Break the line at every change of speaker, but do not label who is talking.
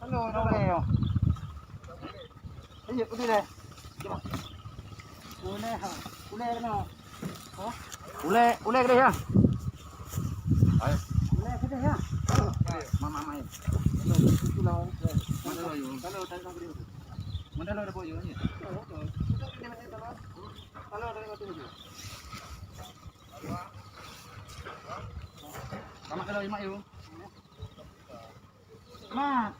Ano kayo? Ayo, udah deh. Ule ha. Ule ano? Oh? Ule gede ya. Ayo. Ule gede ya. Mama mai. Itu lah. Mana lo yun? Kalau tayong gede. Mana lo ada po yun? Kalau ada ko tuyo. Mama kalau ima yun. Ma.